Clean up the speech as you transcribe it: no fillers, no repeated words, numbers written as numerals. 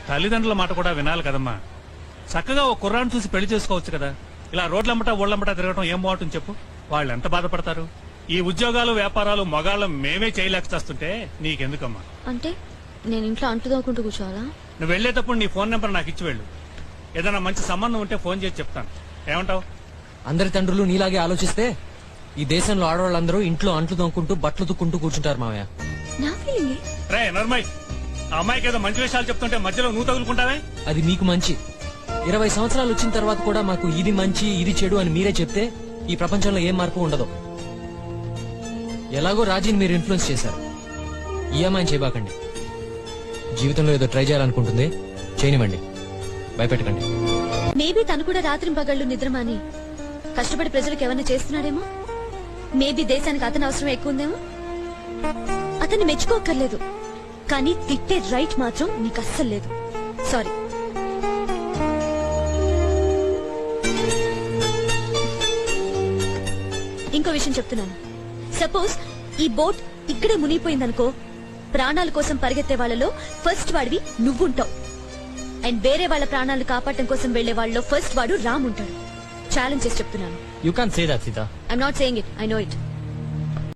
తల్లిదండ్రుల మాట కూడా వినాలి కదమ్మా. చక్కగా ఓ కుర్రాన్ని చూసి పెళ్లి చేసుకోవచ్చు కదా. ఇలా రోడ్లమ్మటా ఊళ్ళమ్మటా తిరగటం ఏం బాగుంటుంది చెప్పు. వాళ్ళు ఎంత బాధపడతారు. ఈ ఉద్యోగాలు వ్యాపారాలు మగాళ్ళం మేమే చేయలేక చేస్తుంటే నీకెందుకమ్మా? అంటే నేను ఇంట్లో అంటు తోకుంటూ కూర్చోవాలా? నువ్వు వెళ్లేటప్పుడు నీ ఫోన్ నెంబర్ నాకు ఇచ్చి వెళ్ళు. ఏదైనా మంచి సంబంధం ఉంటే ఫోన్ చేసి చెప్తాను. ఏమంటావు? అందరి తండ్రులు నీలాగే ఆలోచిస్తే ఈ దేశంలో ఆడవాళ్ళందరూ ఇంట్లో అంట్లు తోముకుంటూ బట్టలు తుక్కుంటూ కూర్చుంటారు మావయ్య. నా ఫీలింగ్ రే నర్మయ్, ఆ అమ్మాయికి ఏదో మంచి విషయాలు చెప్తుంటే మధ్యలో నువ్వు తగులుకుంటావే. అది మీకు మంచి. 20 సంవత్సరాలు వచ్చిన తర్వాత కూడా మాకు ఇది మంచి ఇది చెడు అని మీరే చెప్తే ఈ ప్రపంచంలో ఏం మార్పు ఉండదు. ఎలాగో రాజీని మీరు ఇన్ఫ్లుయెన్స్ చేశారు. ఈ అమ్మాయిని చేయబాకండి. జీవితంలో ఏదో ట్రై చేయాలనుకుంటుంది, చేయనివ్వండి, భయపెట్టకండి. మేబీ తను కూడా రాత్రి పగళ్ళు నిద్రమాని కష్టపడి ప్రజలకు ఏమైనా చేస్తున్నాడేమో. మేబీ దేశానికి అతని అవసరం ఎక్కువ ఉందేమో. అతన్ని మెచ్చుకోక్కర్లేదు, కానీ తిట్టే రైట్ మాత్రం నీకు అస్సలు లేదు. సారీ. ఇంకో విషయం చెప్తున్నాను. సపోజ్ ఈ బోట్ ఇక్కడే మునిగిపోయిందనుకో, ప్రాణాల కోసం పరిగెత్తే వాళ్ళలో ఫస్ట్ వాడివి నువ్వుంటావు. అండ్ వేరే వాళ్ళ ప్రాణాలు కాపాడటం కోసం వెళ్లే వాళ్ళలో ఫస్ట్ వాడు రామ్ ఉంటాడు. ఛాలెంజ్ చేసి చెప్తున్నాను. You can't say that Sita. I'm not saying it, I know it.